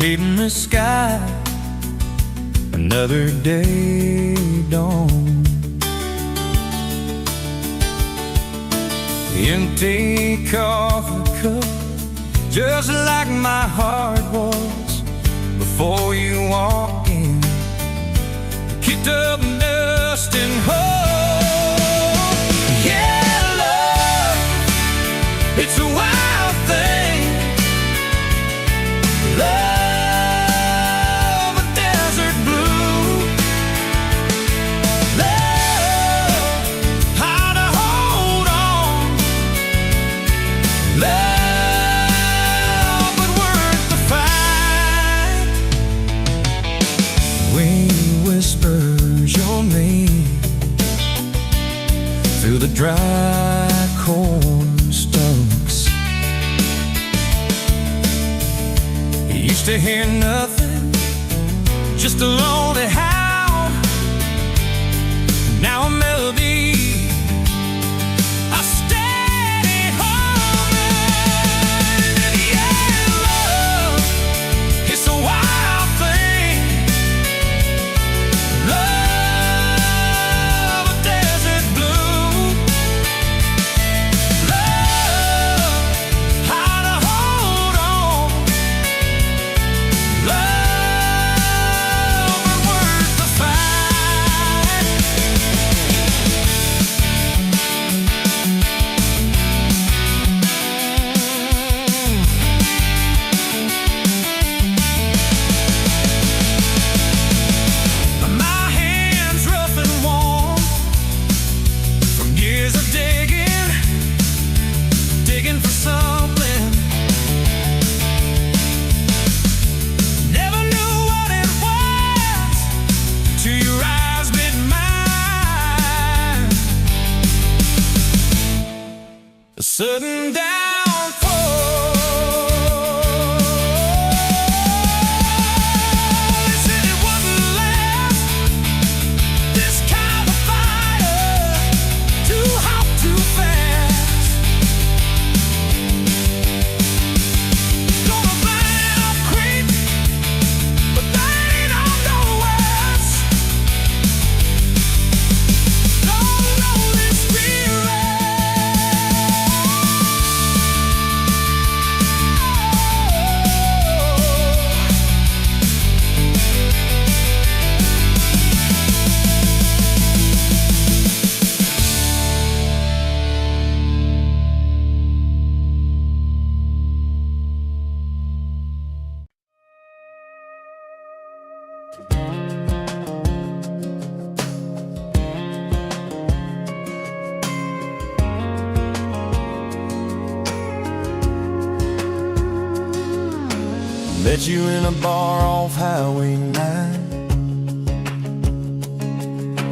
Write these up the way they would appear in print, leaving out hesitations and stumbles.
in the sky, another day dawned. Empty coffee cup, just like my heart was before you walked in. Kicked up dust and hope. Yeah, love, it's a wild thing. Love, a desert blue. Love, how to hold on. Love, but worth the fight. Wind whispers your name through the dry corn stalks. Used to hear nothing, just a lonely howl. Now a melody, a steady humming. And yeah, love, it's a wild thing. Love, a desert blue. Love, how to hold on. Love, but worth the fight. My hands rough and warm from years of digging for something. Never knew what it was till your eyes met mine. A sudden downfall. They said it wouldn't last. This kind of fire, too hot, too fast. Gonna burn up quick, but that ain't on the west. Don't know this Met you in a bar off Highway 9.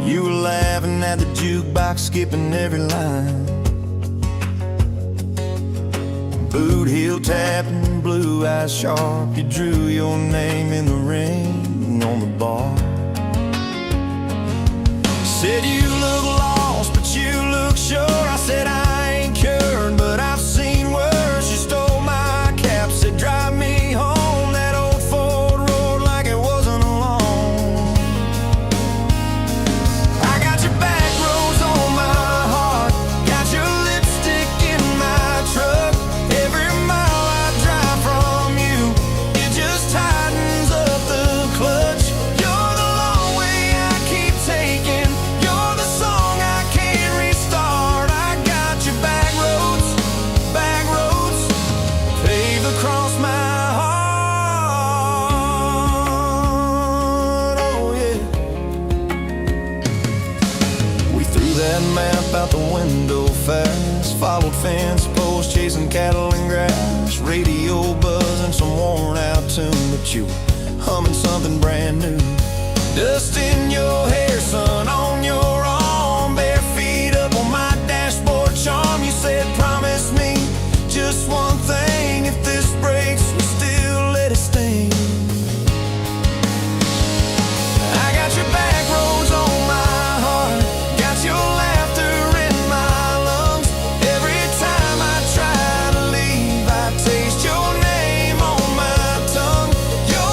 You were laughing at the jukebox, skipping every line. Boot heel tapping, blue eyes sharp. You drew your name in the ring on the bar. Said you look lost, but you look sure. I said I ain't cured, but I've seen worse. You stole my cap, said drive me home. Out the window fast, followed fence posts, chasing cattle and grass, radio buzzing some worn out tune, but you were humming something brand new. Dust in your hair, sun on your arm, bare feet up on my dashboard charm. You said promise me just one thing, if this breaks we still let it sting. I got your back roads on my heart, got your laughter in my lungs. Every time I try to leave, I taste your name on my tongue. Your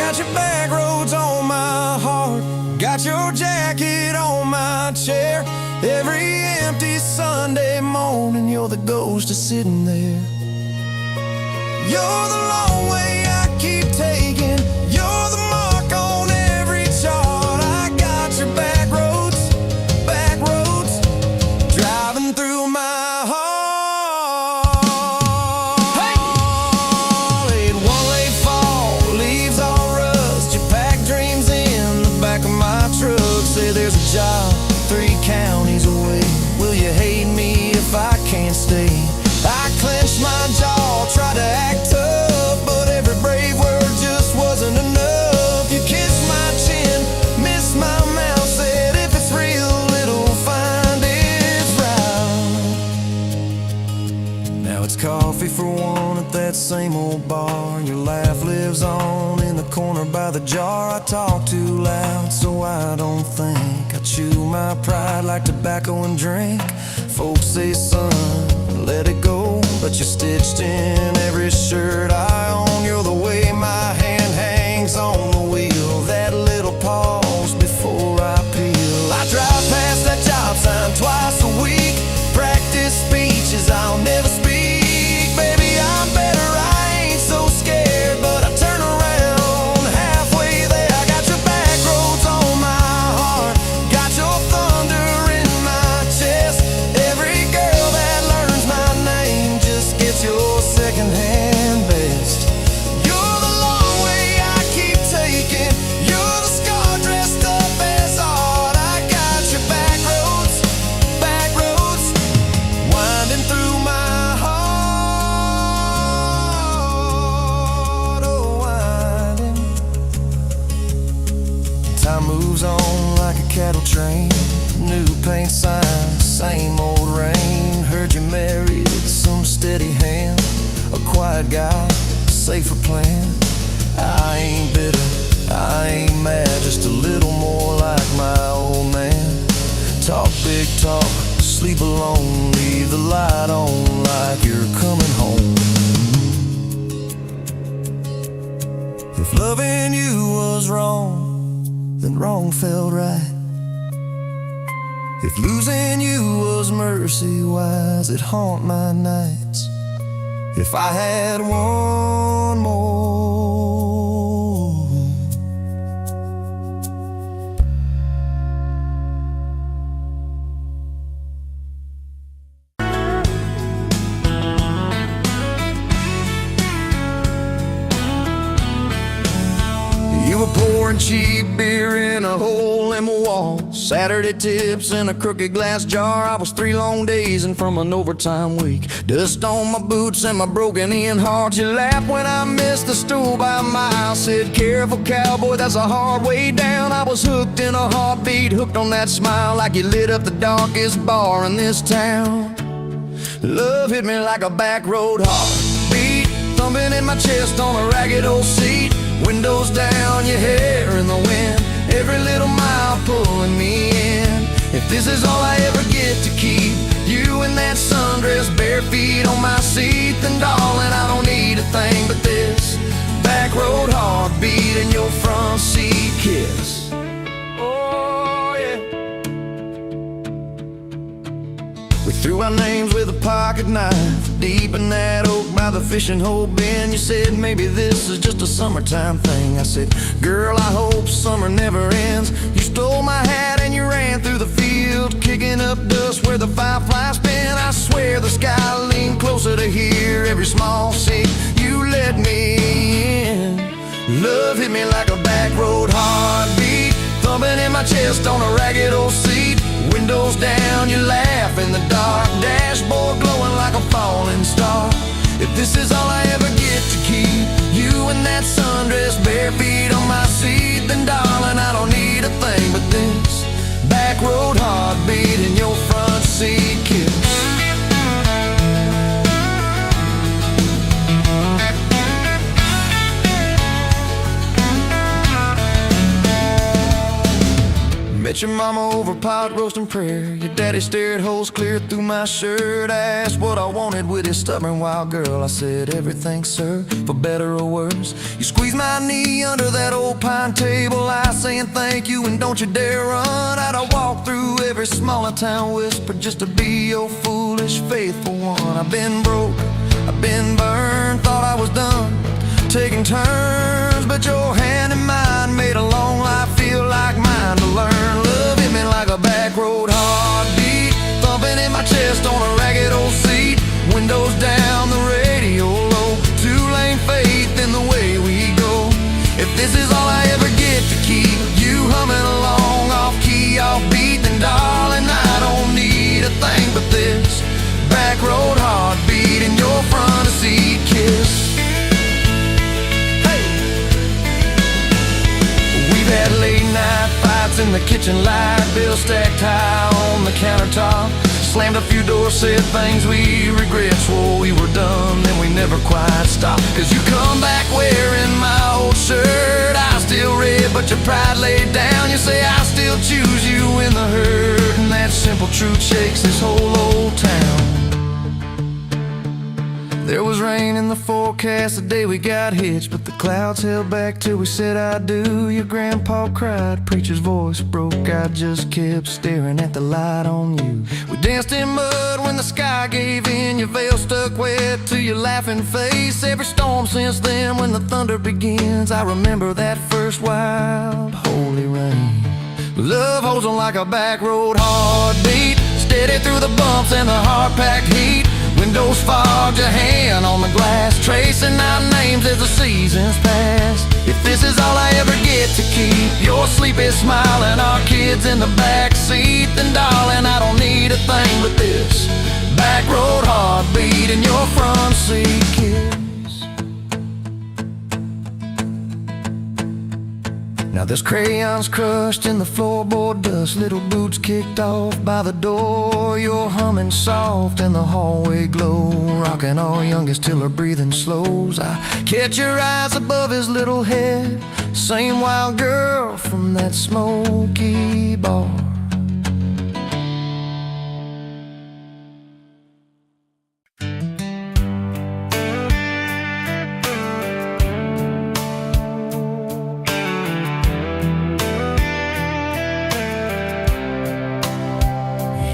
got your back roads on my heart, got your jacket on my chair. Every empty Sunday morning, you're the ghost of sitting there. You're the long way I keep taking, you're the mark on every chart. I got your back roads, driving through my heart. Hey! Late one late fall, leaves all rust. You pack dreams in the back of my truck. Say there's a job 3 counties away. Will you hate me if I can't stay? I clenched my jaw, tried to act tough, but every brave word just wasn't enough. You kissed my chin, missed my mouth, said if it's real, it'll find its route. Now it's coffee for one at that same old bar. Your laugh lives on in the corner by the jar. I talk too loud, so I don't think. I chew my pride like tobacco and drink. Folks say, son, let it go, but you're stitched in every shirt I own. You're the way my hand hangs on the wheel, that little pause before I peel. I drive past that job sign twice a week, practice speeches I'll never speak. Baby, I'm better, I ain't so scared, but I turn around halfway there. I got your back roads on my heart, got your thunder in my chest. Every girl that learns my name just gets your secondhand best. You're the long way I keep taking, you're the scar dressed up as art. I got your back roads, winding through my heart, oh winding. Time moves on like a cattle train, new paint signs, same old rain. Heard you married some steady hand, a quiet guy, safer plan. I ain't bitter, I ain't mad, just a little more like my old man. Talk big talk, sleep alone, leave the light on like you're coming home. If loving you was wrong, then wrong felt right. If losing you was mercy, why's it haunt my nights? If I had one more, you were pouring cheap beer in a hole in my wall, Saturday tips in a crooked glass jar. I was 3 long days and from an overtime week, dust on my boots and my broken in heart. You laughed when I missed the stool by a mile, said careful cowboy, that's a hard way down. I was hooked in a heartbeat, hooked on that smile, like you lit up the darkest bar in this town. Love hit me like a back road heartbeat, thumping in my chest on a ragged old seat. Windows down, your hair in the wind, every little mile pulling me in. If this is all I ever get to keep, you in that sundress, bare feet on my seat, then darling, I don't need a thing but this back road heartbeat and your front seat kiss. Oh yeah. We threw our names with a pocket knife deep in that oak by the fishing hole bin. You said maybe this is just a summertime thing. I said, girl, I hope summer never ends. You stole my hat and you ran through the field, kicking up dust where the fireflies spin. I swear the sky leaned closer to hear every small sea you let me in. Love hit me like a back road heartbeat, thumping in my chest on a ragged old seat. Windows down, you laugh in the dark, dashboard glowing like a falling star. If this is all I ever get to keep, you in that sundress, bare feet on my seat, then darling, I don't need a thing but this back road heartbeat and your front seat kiss. Met your mama over pot roasting prayer. Your daddy stared holes clear through my shirt. Asked what I wanted with his stubborn wild girl. I said everything, sir, for better or worse. You squeezed my knee under that old pine table, I saying thank you and don't you dare run. I'd walk through every smaller town whisper just to be your foolish faithful one. I've been broke, I've been burned, thought I was done taking turns, but your hand in mine made a long life feel like mine to learn. Love hit me like a back road heartbeat, thumping in my chest on a ragged old seat. Windows down, the radio low, two-lane faith in the way we go. If this is all I ever get to keep you humming along, off key, off beat, then darling, I don't need a thing but this back road heartbeat and your front seat kiss. We've had late night fights in the kitchen light, bills stacked high on the countertop. Slammed a few doors, said things we regret, swore we were done, then we never quite stopped. Cause you come back wearing my old shirt, I still red but your pride laid down. You say I still choose you in the hurt, and that simple truth shakes this whole old town. There was rain in the forecast the day we got hitched, but the clouds held back till we said I do. Your grandpa cried, preacher's voice broke, I just kept staring at the light on you. We danced in mud when the sky gave in, your veil stuck wet to your laughing face. Every storm since then when the thunder begins, I remember that first wild holy rain. Love holds on like a back road heartbeat, steady through the bumps and the hard-packed heat. Windows fogged, your hand on the glass, tracing out names as the seasons pass. If this is all I ever get to keep your sleepy smile and our kids in the back seat, then darling, I don't need a thing but this back road heartbeat and your front seat kiss. Now there's crayons crushed in the floorboard dust, little boots kicked off by the door. You're humming soft in the hallway glow, rocking our youngest till her breathing slows. I catch your eyes above his little head, same wild girl from that smoky bar.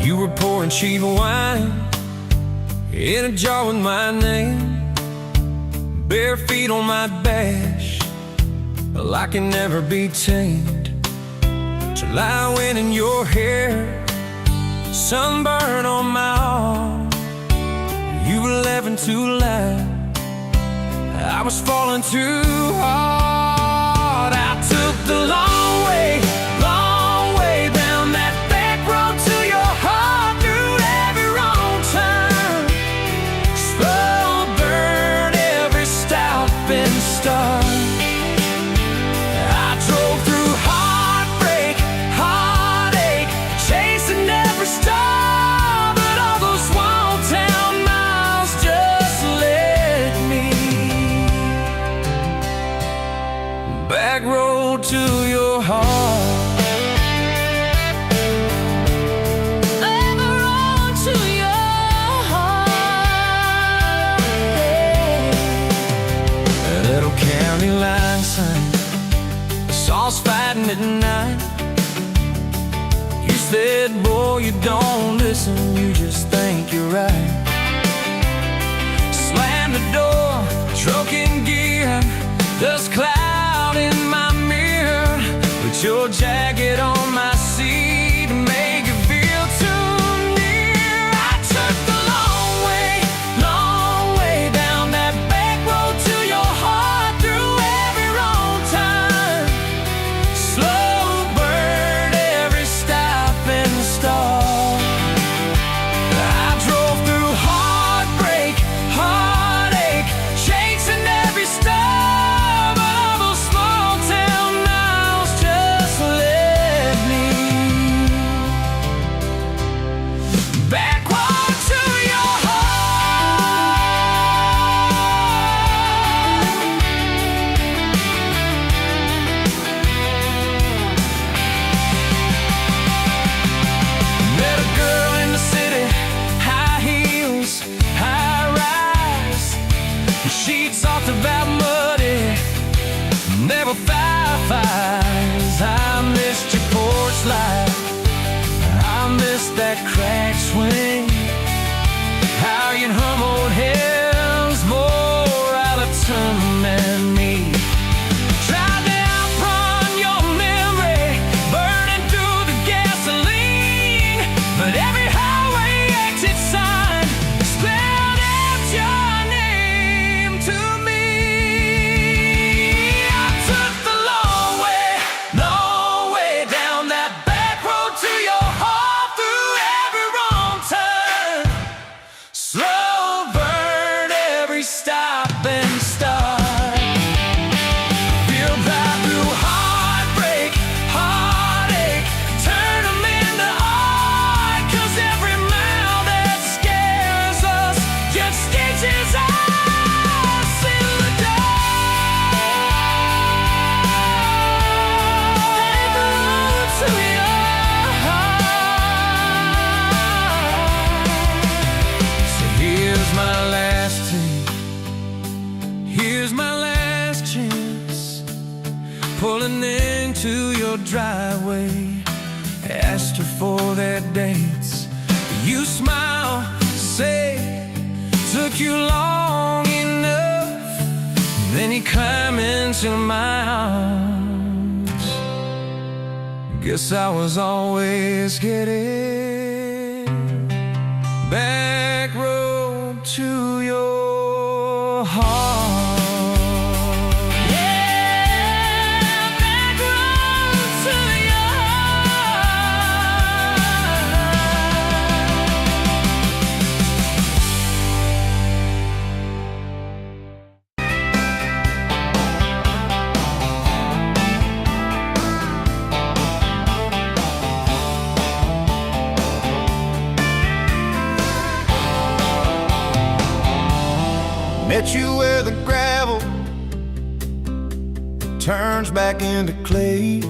You were pouring cheap wine in a jar with my name, bare feet on my dash, well, I can never be tamed. July wind in your hair, sunburn on my arm. You were laughing too loud, I was falling too hard. I took the long way down that back road to your heart, through every wrong turn, slow burn every stop and start. I drove through heartbreak, heartache, chasing every star, but all those small town miles just led me She talked about muddy, never fireflies. I missed your porch light, I missed that cracked swing. How you'd hum old hymns more out of tune than me. Tried to outrun your memory, burning through the gasoline, but every highway exit sign spelled out your name to me. I took the long way down that back road to your heart, through every wrong turn, slow burn every stop and start. Feel back through heartbreak, heartache, turn them into art. 'Cause every mile that scares us just stitches us in the dark. To your heart. So here's my last tape, here's my last chance, pulling into your driveway. Asked her for their dates, you smile, say took you long enough. Then you climb into my arms. Guess I was always getting back road to your heart. Yeah, back road to your Met you where the gravel turns back into clay.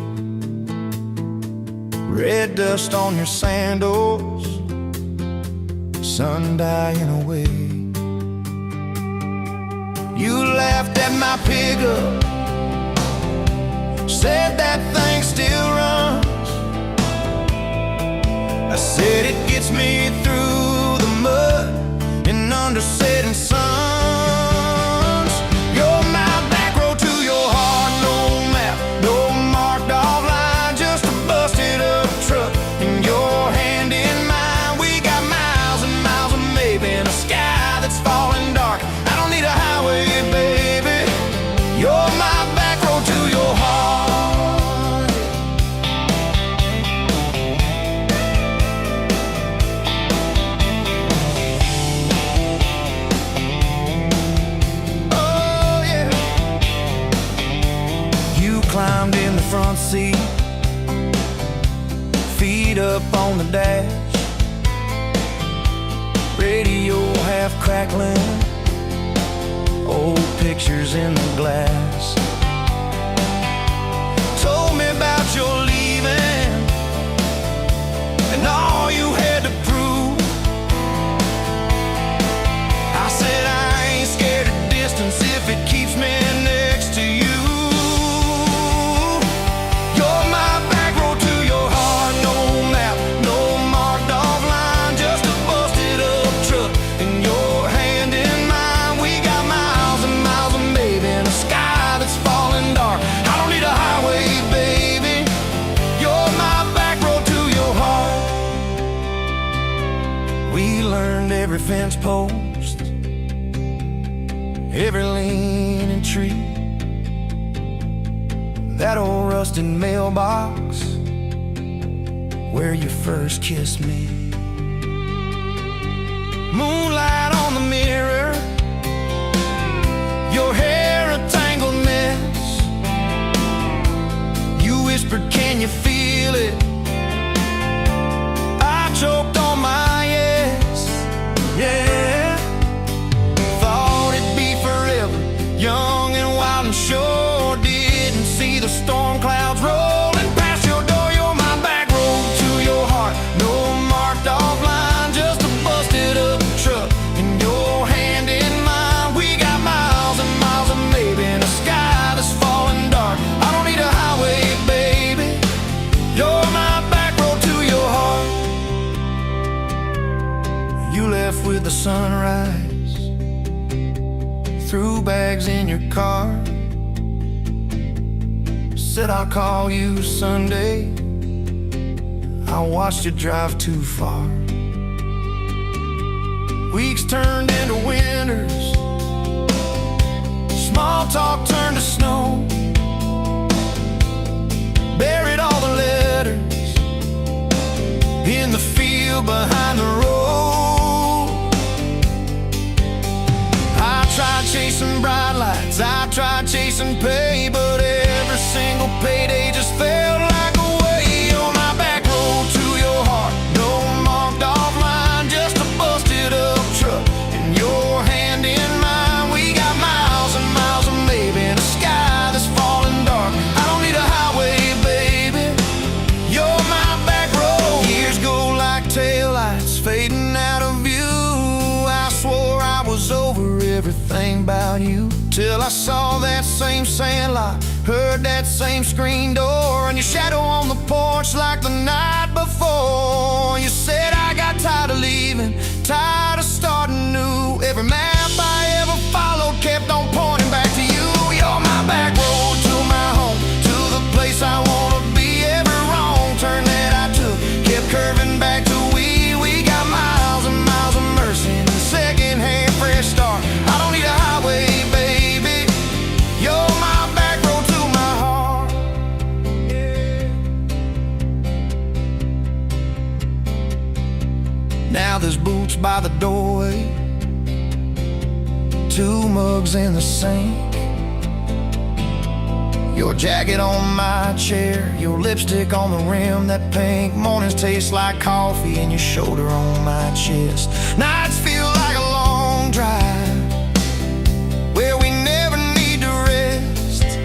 Red dust on your sandals, sun dying away. You laughed at my pickup, said that thing still runs. I said it gets me through the mud and under setting suns. You're my back road to your heart, no map, no marked off line, just a busted up truck and your hand in mine. We got miles and miles of maybe in a sky that's falling dark. I don't need a highway, baby. You're my back road to your heart. Oh yeah. You climbed in the front seat, feet up on the dash, radio half crackling, old pictures in the glass. Told me about your leaving and all you had to prove. I said I ain't scared of distance if it keeps me next to you. You're my back road to your heart, no map, no marked off line, just a busted up truck and your hand in mine. We got miles and miles of maybe in a sky that's falling dark. I don't need a highway, baby. You're my back road to your heart. We learned every fence post, every leaning tree, that old rusted mailbox where you first kissed me. Moonlight on the mirror, your hair a tangled mess. You whispered, can you feel it? I choked on my yes, yeah. Thought it'd be forever, young and wild and sure didn't see the storm clouds rolling past your door. You're my back road to your heart, no marked off line, just a busted up truck and your threw bags in your car. Said I'll call you Sunday. I watched you drive too far. Weeks turned into winters. Small talk turned to snow. Buried all the letters in the field behind the road. I tried chasing bright lights, I tried chasing pay, but every single payday just felt like a way on my back road to your heart. No marked off line, just a busted up truck and your hand in mine. We got miles and miles of maybe in a sky that's falling dark. I don't need a highway, baby, you're my back road. Years go like taillights fading out of view. I swore I was over everything about you, till I saw that same sandlot, heard that same screen door, and your shadow on the porch like the night before. You said I got tired of leaving, tired of starting new. Every map I ever followed kept on pointing back to you. You're my back road to my home, to the place I wanna be. Every wrong turn that I took kept curving back to we got miles and miles of mercy and a second-hand fresh start. I don't need a highway, baby, you're my back road to my heart. Yeah. Now there's boots by the doorway, 2 mugs in the sink, your jacket on my chair, your lipstick on the rim, that pink. Mornings taste like coffee and your shoulder on my chest. Nights feel like a long drive where we never need to rest.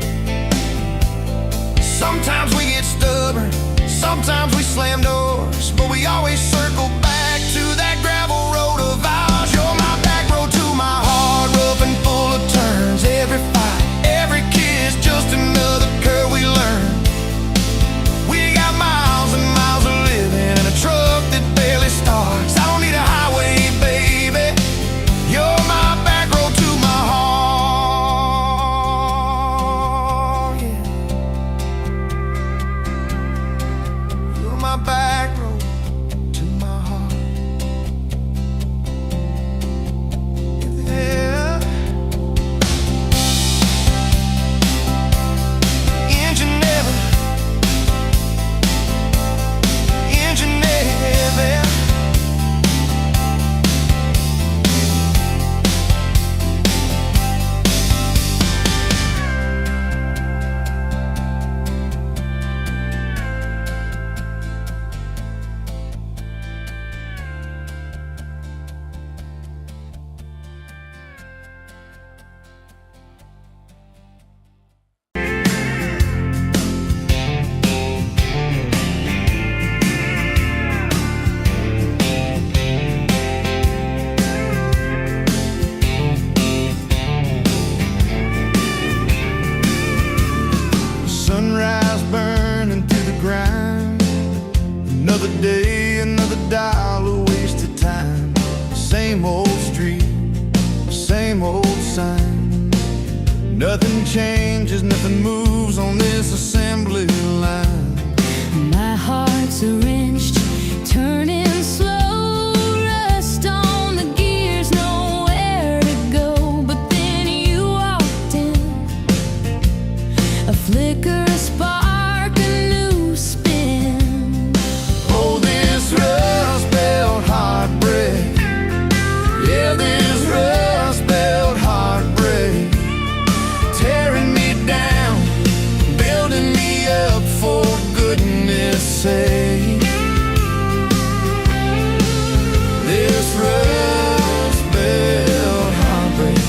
Sometimes we get stubborn, sometimes we slam doors, but we always circle back to that gravel road of ours. You're my back road to my heart, rough and full of turns. Every fight, every kiss, just another curve we learn. We got miles and miles of living in a truck that barely starts. I don't need a highway, baby, you're my back road to my heart. Yeah. You're my back road to my heart. Yeah. Engine never, engine never. Sunrise burning through the grind. Another day, another dollar wasted time. Same old street, same old sign. Nothing changes, nothing moves on this assembly line. My heart's a wrenched, turning slow, rust on the gears, nowhere to go. But then you walked in, a flicker, a spark, a new spin. Oh, this rust belt heartbreak. Yeah, this rust belt heartbreak. Tearing me down, building me up, for goodness sake. This rust belt heartbreak.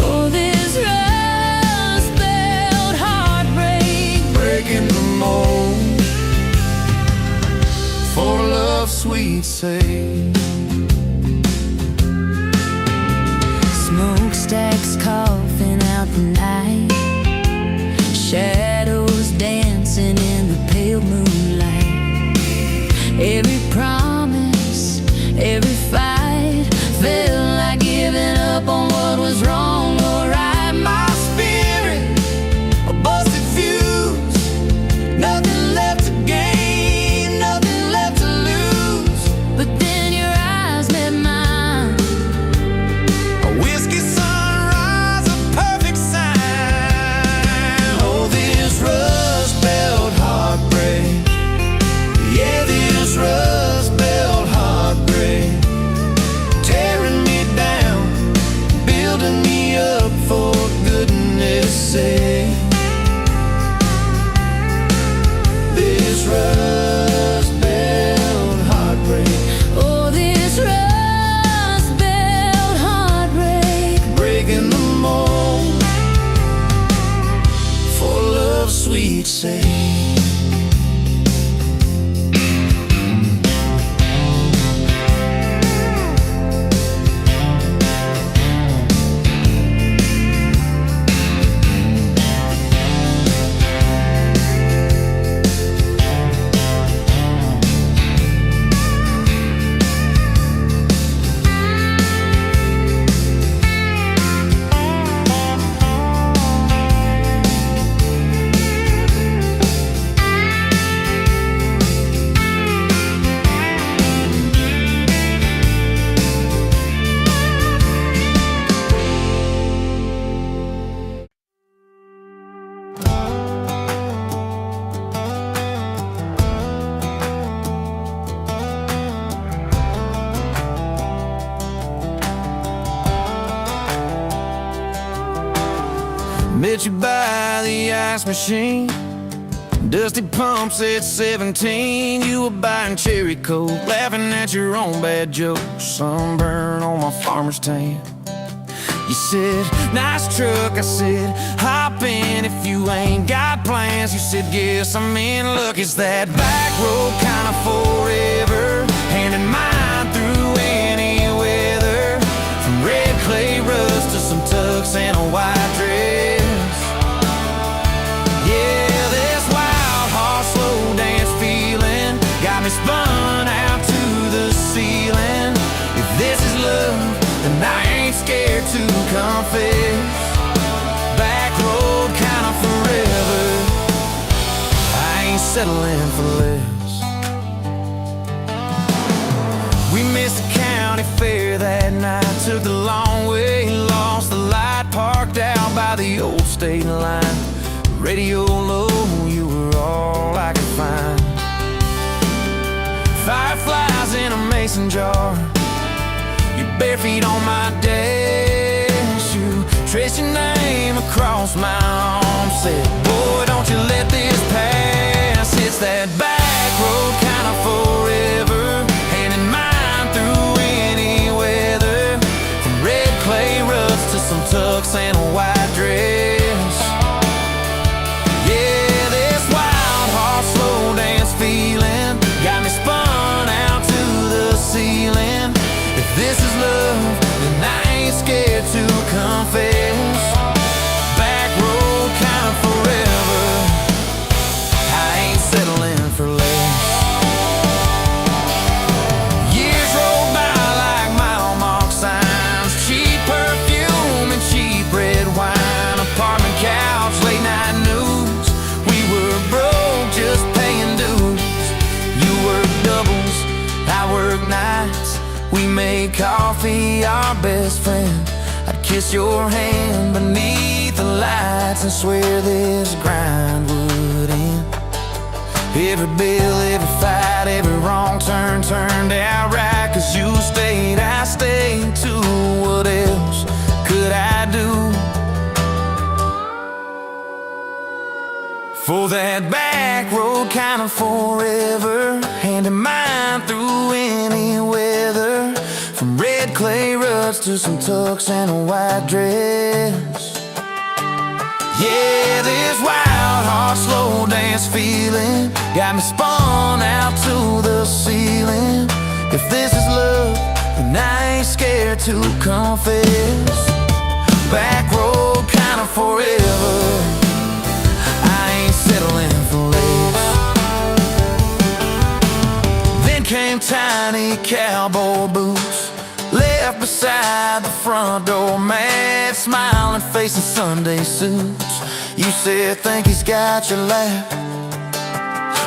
Oh, this rust belt heartbreak. Breaking the mold for love's sweet sake. Smokestacks coughing out the night, shadows dancing in the pale moonlight. Every promise, every fight felt like giving up on what was wrong or right. say. Met you by the ice machine, dusty pumps at 17. You were buying cherry coke, laughing at your own bad jokes. Sunburn on my farmer's tan. You said, nice truck. I said, hop in if you ain't got plans. You said, yes, I'm in. Look, it's that back road kind of forever, hand in mine through any weather. From red clay rust to some tux and a white dress. Spun out to the ceiling. If this is love, then I ain't scared to confess. Back road kinda forever, I ain't settling for less. We missed the county fair that night, took the long way, lost the light, parked out by the old state line. Radio low, you were all I could find. Fireflies in a mason jar, your bare feet on my dash. You traced your name across my arm, said, boy, don't you let this pass. It's that back road kind of forever, hand in mine through any weather. From red clay rust to some tux and a white dress. Yeah, this wild heart slow dance feeling got me spun out to the ceiling. If this is love, then I ain't scared to confess. Back road kind of forever, I ain't settling for less. Years roll by like mile mark signs, cheap perfume and cheap red wine, apartment couch, late night news. We were broke, just paying dues. You work doubles, I work nights. We made coffee our best friend. I'd kiss your hand beneath the lights and swear this grind would end. Every bill, every fight, every wrong turn turned out right. Cause you stayed, I stayed too. What else could I do? For that back road kind of forever, hand in mine through any weather. From red clay ruts to some tux and a white dress. Yeah, this wild heart slow dance feeling got me spun out to the ceiling. If this is love, then I ain't scared to confess. Back road kind of forever, settling for less. Then came tiny cowboy boots, left beside the front door, mad smiling face in Sunday suits. You said, think he's got your laugh.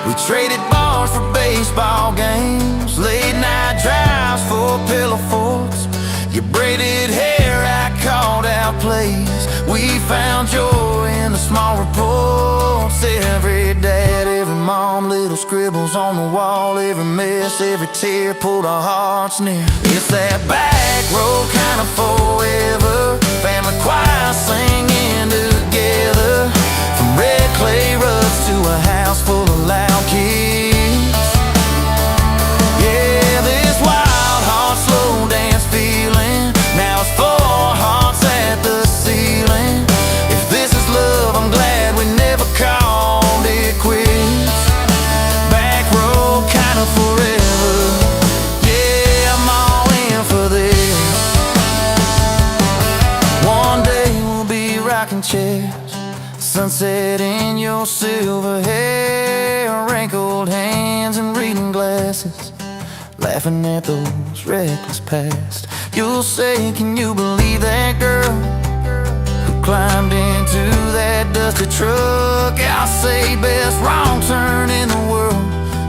We traded bars for baseball games, late night drives for pillow forts. Your braided hair, I called out plays. We found joy in the small reports. Every dad, every mom, little scribbles on the wall. Every mess, every tear pulled our hearts near. It's that back road kind of forever, family choir singing together. From red clay ruts to a house full of loud kids. Yeah, this wild heart slow dance feeling, now it's 4 hearts at the ceiling. If this is love, I'm glad we never called it rocking chairs, sunset in your silver hair, wrinkled hands and reading glasses, laughing at those reckless past. You'll say, can you believe that girl who climbed into that dusty truck? I'll say, best wrong turn in the world.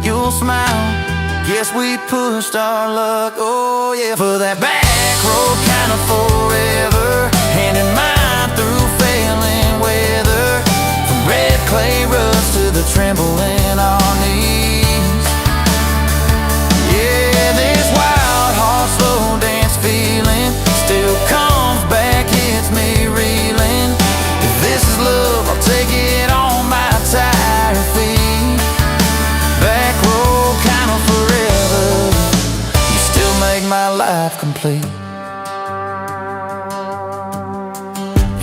You'll smile, guess we pushed our luck. Oh yeah, for that back road kind of forever, hand in mind through failing weather, from red clay ruts to the tremble in our knees. Yeah, this wild heart slow dance feeling still comes back, hits me reeling. If this is love, I'll take it on my tired feet. Back road kind of forever, you still make my life complete.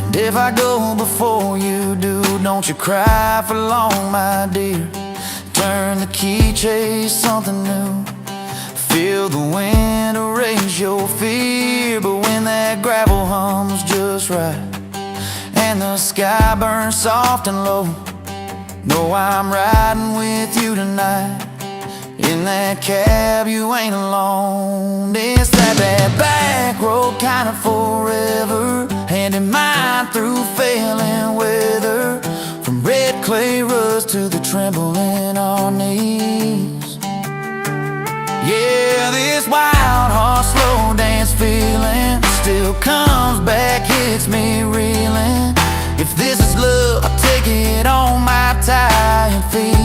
And if I go before you do, don't you cry for long, my dear. Turn the key, chase something new. Feel the wind erase your fear. But when that gravel hums just right and the sky burns soft and low, know I'm riding with you tonight. In that cab you ain't alone. It's that back road kind of forever, hand in mind through failing weather, from red clay ruts to the tremble in our knees. Yeah, this wild heart slow dance feeling still comes back, hits me reeling. If this is love, I'll take it on my tired feet.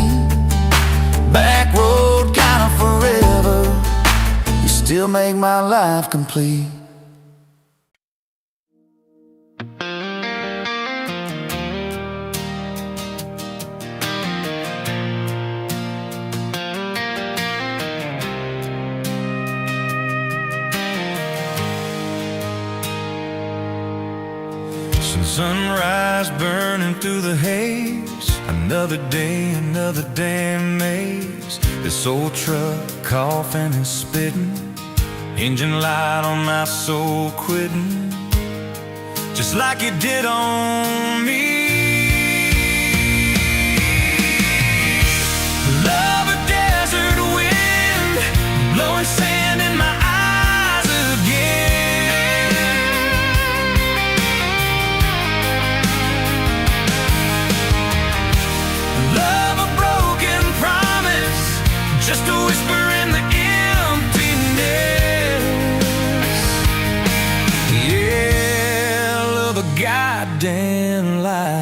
Back road kind of forever, you still make my life complete. Sunrise burning through the haze, another day, another damn maze. This old truck coughing and spitting, engine light on my soul quitting, just like it did on me. Love a desert wind, blowing sand in my eyes again. Love a broken promise, just a whisper in the emptiness. Yeah, love a goddamn lie.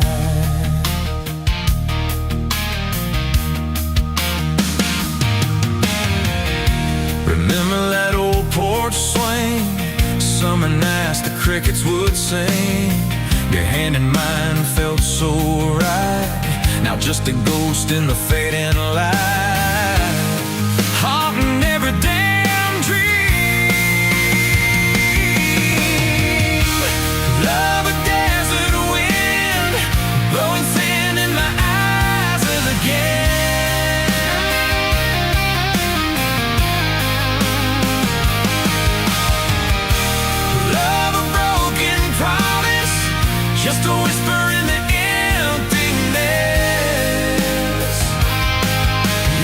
Remember that old porch swing, summer nights the crickets would sing. Your hand in mine felt so right, now just a ghost in the fading light, haunting every damn dream. Love a desert wind, blowing sand in my eyes again. Love a broken promise, just a whisper in the emptiness.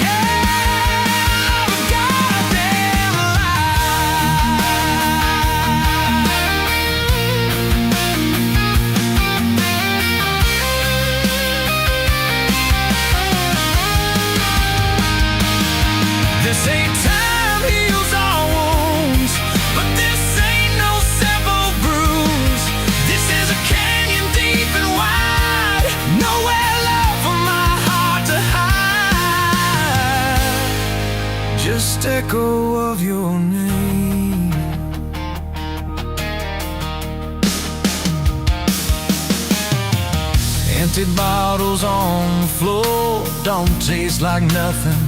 Yeah, love a goddamn lie. This ain't time heals all wounds, but this ain't no simple bruise. This is a canyon deep and wide, nowhere left for my heart to hide. Just echo of your name. Empty bottles on the floor don't taste like nothing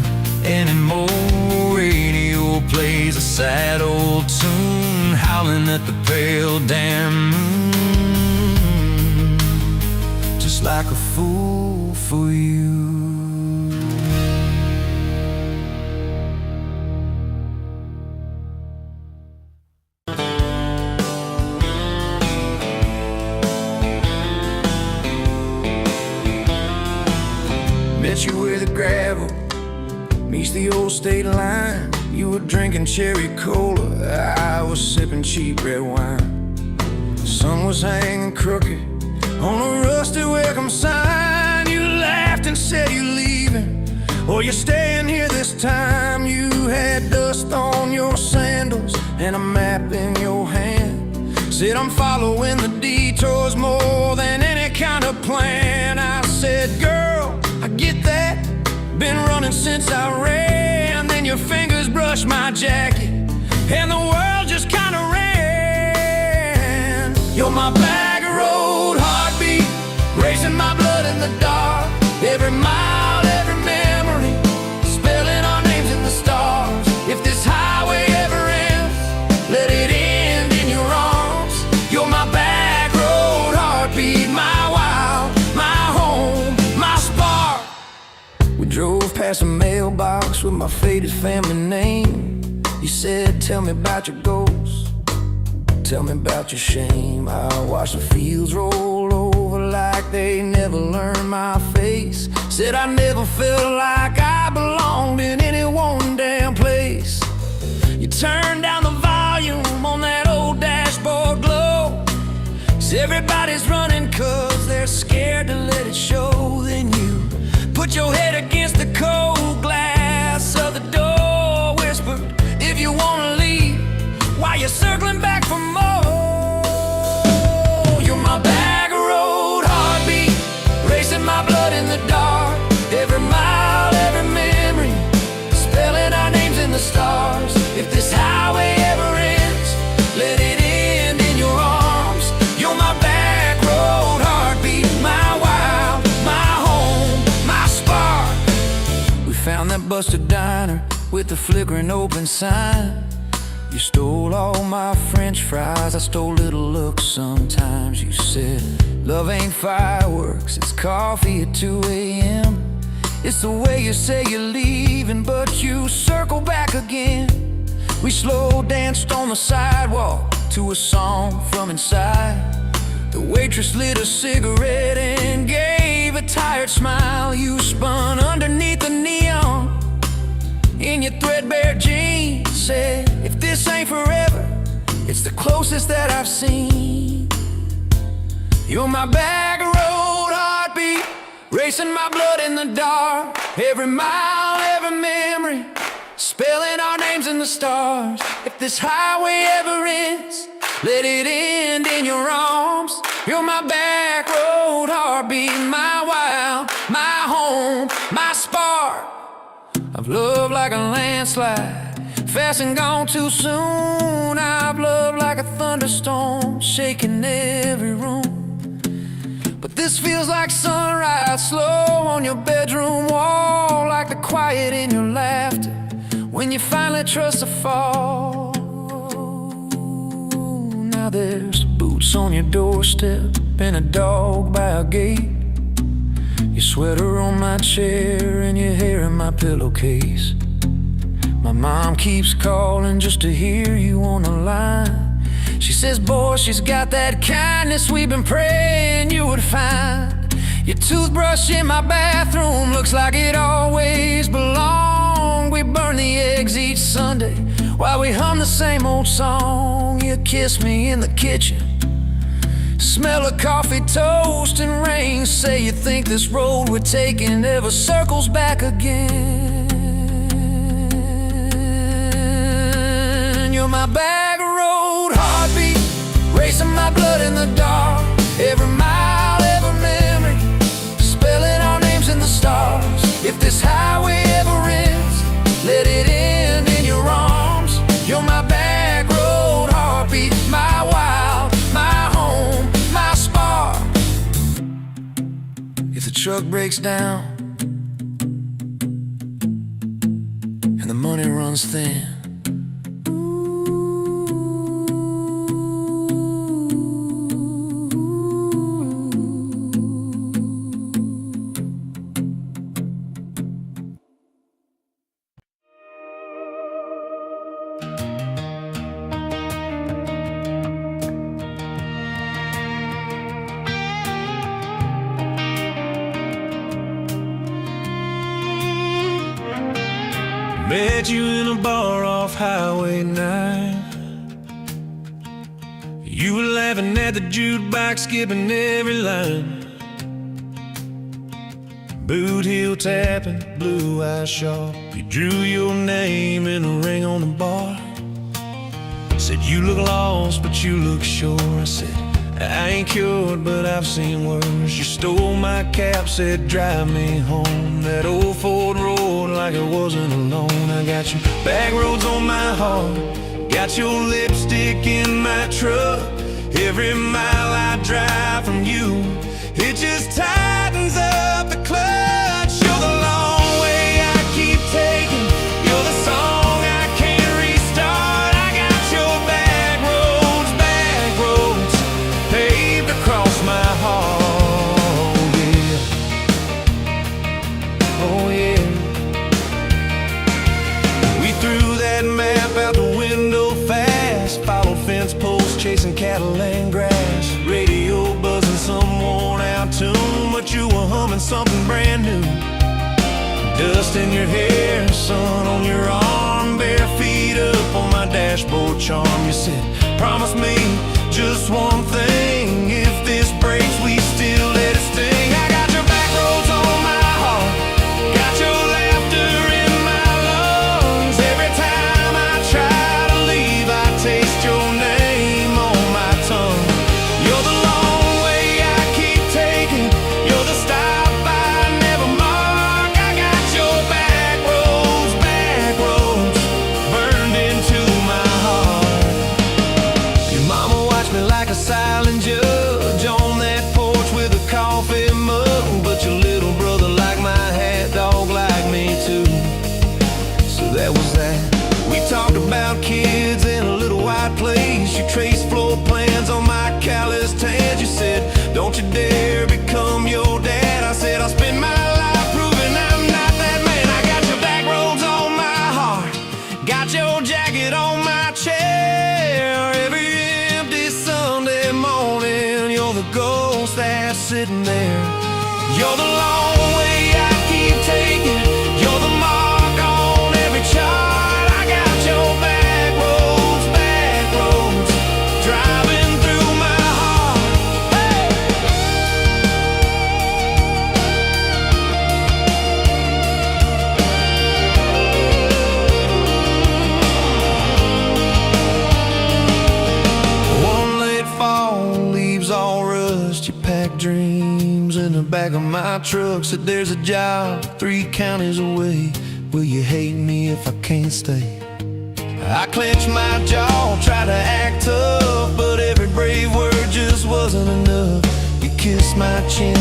anymore. Radio plays a sad old tune, howling at the pale damn moon, just like a fool for you. met you where the gravel meets the old state line. You were drinking cherry cola, I was sipping cheap red wine. The sun was hanging crooked on a rusty welcome sign. You laughed and said you're leaving, or you're staying here this time. You had dust on your sandals and a map in your hand. Said I'm following the detours more than any kind of plan. I said, girl, I get that, been running since I ran. Then your fingers brushed my jacket and the world just kinda ran. You're my back road heartbeat, racing my blood in the dark. Every mile, every memory, spelling our names in the stars. If this highway ever ends, let it end in your arms. You're my back road heartbeat, my wild, my home, my spark. We drove past a mailbox with my faded family name. You said, tell me about your goals, tell me about your shame. I watched the fields roll over like they never learned my face. Said I never felt like I belonged in any one damn place. You turned down the volume on that old dashboard glow. 'Cause everybody's running 'cause they're scared to let it show. Then you put your head against the cold glass of the door, whispered, if you wanna leave, why you circling back for more? You're my back road heartbeat, racing my blood in the dark. Every mile, every memory, spelling our names in the stars. If this highway ever ends, let it end in your arms. You're my back road heartbeat, my wild, my home, my spark. We found that busted diner with the flickering open sign. You stole all my French fries, I stole little looks sometimes. You said, love ain't fireworks, it's coffee at 2 a.m. It's the way you say you're leaving, but you circle back again. We slow danced on the sidewalk to a song from inside. The waitress lit a cigarette and gave a tired smile. You spun underneath the neon in your threadbare jeans. Said, if this ain't forever, it's the closest that I've seen. You're my back road heartbeat, racing my blood in the dark. Every mile, every memory, spelling our names in the stars. If this highway ever ends, let it end in your arms. You're my back road heartbeat, my wild, my home, my spark. I've loved like a landslide, fast and gone too soon. I've loved like a thunderstorm, shaking every room. But this feels like sunrise, slow on your bedroom wall, like the quiet in your laughter when you finally trust a fall. Now there's boots on your doorstep and a dog by a gate. Your sweater on my chair and your hair in my pillowcase. My mom keeps calling just to hear you on the line. She says, boy, she's got that kindness we've been praying you would find. Your toothbrush in my bathroom looks like it always belonged. We burn the eggs each Sunday while we hum the same old song. You kiss me in the kitchen, smell of coffee, toast, and rain. Say you think this road we're taking ever circles back again. You're my back road heartbeat, racing my blood in the dark. Every mile, every memory, spelling our names in the stars. If this highway ever ends, let it end in your arms. You're my back road heartbeat, my wild, my home, my spark. If the truck breaks down and the money runs thin, Met you in a bar off Highway 9. You were laughing at the jukebox, skipping every line. Boot heel tapping, blue eyes sharp. You drew your name in a ring on the bar. Said you look lost, but you look sure. I said, I ain't cured, but I've seen worse. You stole my cap, said drive me home. That old Ford road like it wasn't alone. I got you back roads on my heart, got your lipstick in my truck. Every mile I drive from you, it just tightens up the clutch. You're the long way I keep taking, you're the song I can't restart. I got your back roads paved across my heart, yeah. Oh yeah. We threw that map out the window fast, followed fence posts, chasing cattle and grass. Radio buzzing some worn out tune, but you were humming something brand new. Dust in your hair, sun on your arm, bare feet up on my dashboard charm. You said, promise me just one thing, if this breaks we still let it sting. I got your back roads on my heart, got your laughter in my lungs. Every time I try to leave, I taste your name on my tongue. You're the long way I keep taking, you're the stop I never mark. I got your back roads burned into my heart. Your mama watched me like a silent judge on that porch with a coffee mug, but your little brother liked my hat, dog liked me too. So that was that. We talked about kids in a little white place. You traced floor plans on my calloused hands. You said, don't you dare become your dad. I said, I'll spend my life proving I'm not that man. I got your back roads on my heart, got your jacket on my chair. Every empty Sunday morning, you're the ghost that's sitting there. You're the long way I keep taking, you're the mark on every chart. I got your back roads driving through my heart. Hey! One late fall, leaves all rust. You pack dreams in the back of my truck. Said there's a job 3 counties away. Will you hate me if I can't stay? I clenched my jaw, tried to act tough, but every brave word just wasn't enough. You kissed my chin,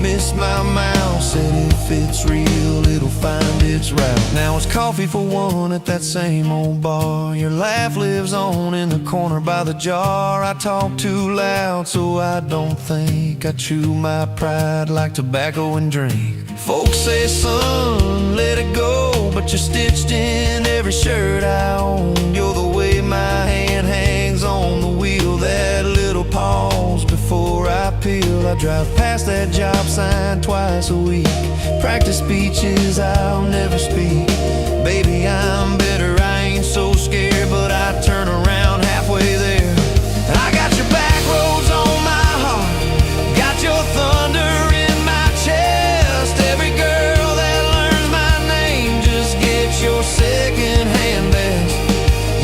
missed my mouth, said if it's real, it'll find its route. Now it's coffee for one at that same old bar. Your laugh lives on in the corner by the jar. I talk too loud, so I don't think. I chew my pride like tobacco and drink. Folks say, son, let it go, but you're stitched in every shirt I own. You're the way my hand hangs on the wheel, that little pause before I peel. I drive past that job sign twice a week, practice speeches I'll never speak. Baby, I'm better, I ain't so scared, but I turn around halfway there. I got your back roads on my heart, got your thunder in my chest. Every girl that learns my name just gets your second-hand best.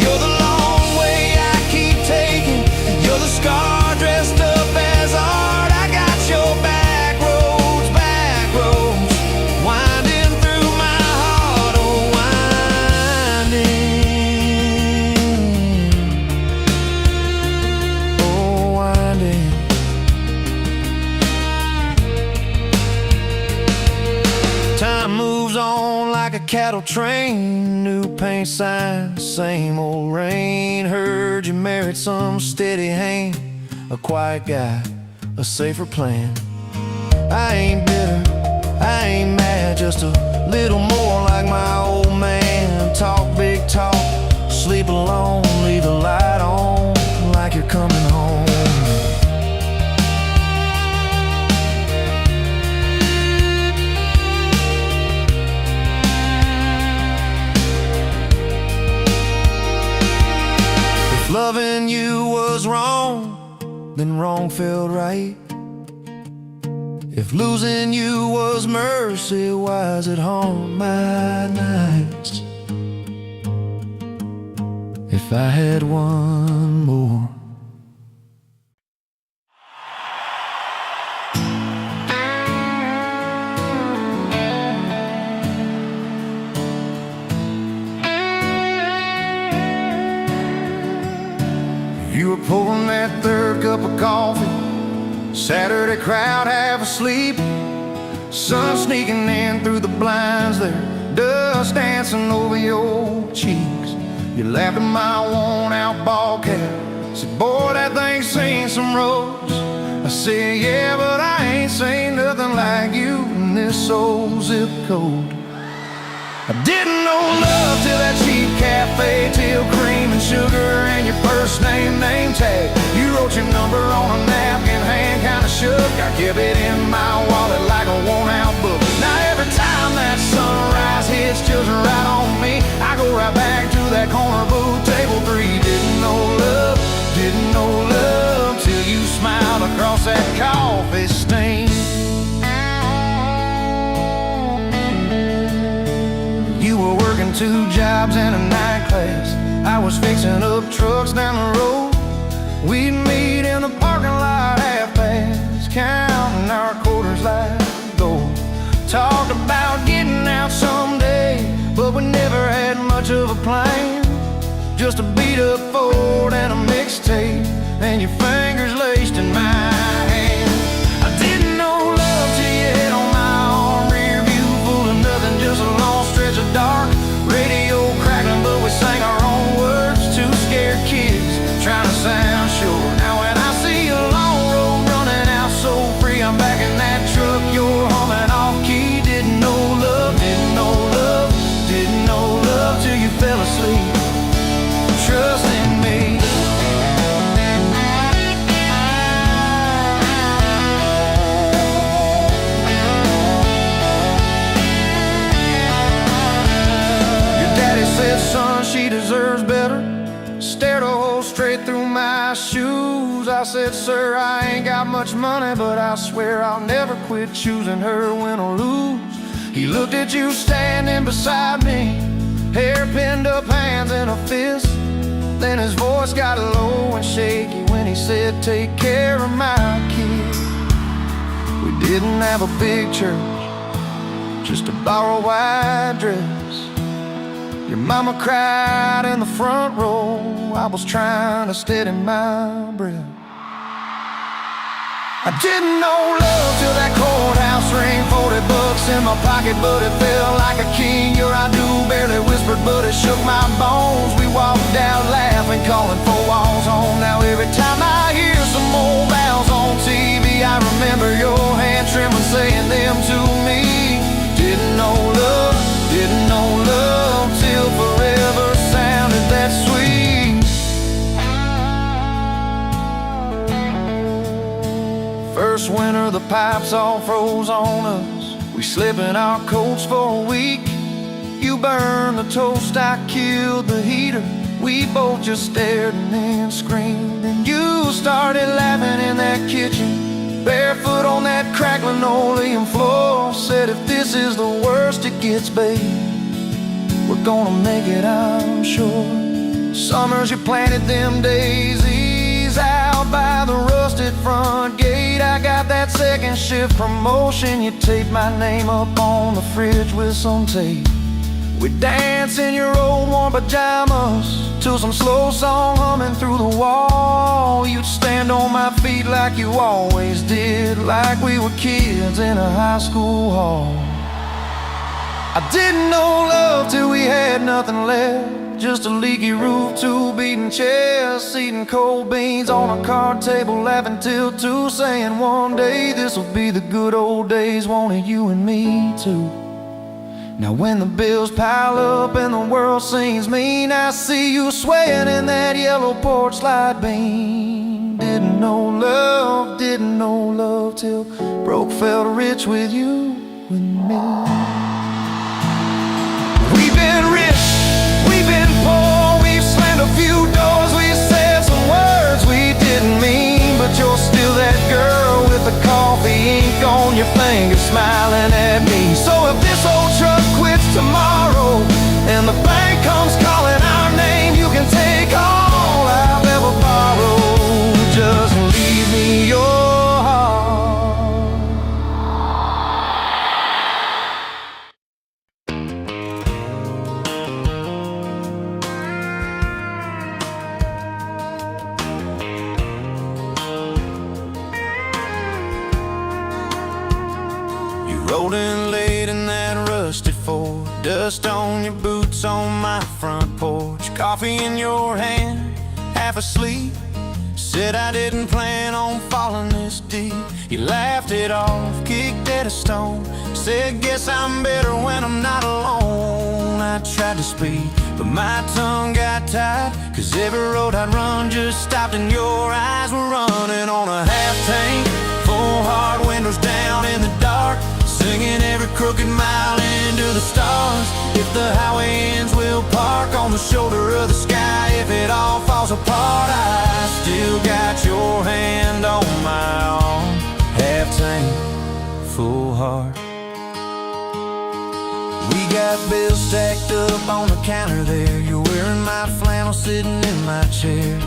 You're the long way I keep taking, you're the scar dressed up as art. I got your back roads winding through my heart, oh winding. Time moves on like a cattle train, new paint sign, same old rain. Heard you married some steady hand, a quiet guy, a safer plan. I ain't bitter, I ain't mad, just a little more like my old man. Talk big talk, sleep alone, leave the light on like you're coming home. wrong felt right. If losing you was mercy, why is it haunt my nights? If I had one more. You were pouring that third cup of coffee, Saturday crowd half asleep, sun sneaking in through the blinds there, dust dancing over your cheeks. You laughed at my worn out ball cap, said, boy, that thing's seen some roads. I said, yeah, but I ain't seen nothing like you in this old zip code. I didn't know love till that cheap cafe, till cream and sugar and your first name tag. You wrote your number on a napkin, hand kinda shook. I kept it in my wallet like a worn-out book. Now every time that sunrise hits just right on me, I go right back to that corner booth, table 3. Didn't know love till you smiled across that coffee stain. You were working 2 jobs and a night class. I was fixing up trucks down the road. We'd meet in the parking lot half-past, counting our quarters like gold. Talked about getting out someday, but we never had much of a plan. Just a beat-up Ford and a mixtape, and your fingers laced in my hand. I didn't know love till you hit on my arm, rear view full of nothing, just a long stretch of dark. Radio crackling, but we sang our own words, 2 scared kids trying to sound sure. Now when I see a long road running out so free, I'm back in that truck, you're humming off key. Didn't know love till you fell asleep. Trust in me. Your daddy said, son, she deserves better. Stared a hole straight through my shoes. I said, sir, I ain't got much money, but I swear I'll never quit choosing her, win or lose. He looked at you standing beside me, hair pinned up, hands in a fist. Then his voice got low and shaky when he said, take care of my kid. We didn't have a big church, just a borrowed white dress. Your mama cried in the front row, I was trying to steady my breath. I didn't know love till that courthouse ring, 40 bucks in my pocket, but it felt like a king. Your I do barely whispered, but it shook my bones. We walked out laughing, calling 4 walls home. Now every time I hear some old vows on TV, I remember your hand trembling, saying them to me. Didn't know love till forever sounded that sweet. First winter, the pipes all froze on us. We slept in our coats for a week. You burned the toast, I killed the heater. We both just stared and then screamed. And you started laughing in that kitchen, barefoot on that cracked linoleum floor. Said, if this is the worst it gets, babe, we're gonna make it, I'm sure. Summers you planted them daisies out by the rusted front gate. I got that second shift promotion. You taped my name up on the fridge with some tape. We'd dance in your old warm pajamas to some slow song humming through the wall. You'd stand on my feet like you always did, like we were kids in a high school hall. I didn't know love till we had nothing left, just a leaky roof, 2 beating chests, eating cold beans on a card table, laughing till 2, saying one day this'll be the good old days, wanted you and me too. Now when the bills pile up and the world seems mean, I see you swaying in that yellow porch slide beam. Didn't know love till broke felt rich with you and me. We've been rich, we've been poor, we've slammed a few doors, we said some words we didn't mean, but you're still smiling at me. So if this old truck quits tomorrow and the bank comes calling our name, you can take all I've ever borrowed. Just leave me your heart. You rolled in late in that rusted Ford, dust on your boots on my front porch, coffee in your hand, half asleep. Said I didn't plan on falling this deep. You laughed it off, kicked at a stone, said guess I'm better when I'm not alone. I tried to speak, but my tongue got tied, 'cause every road I'd run just stopped and your eyes were running on a half tank, full hard windows down in the dark, singing every crooked mile into the stars. If the highway ends, we'll park on the shoulder of the sky. If it all falls apart, I still got your hand on my arm. Half tank, full heart. We got bills stacked up on the counter there. You're wearing my flannel, sitting in my chair,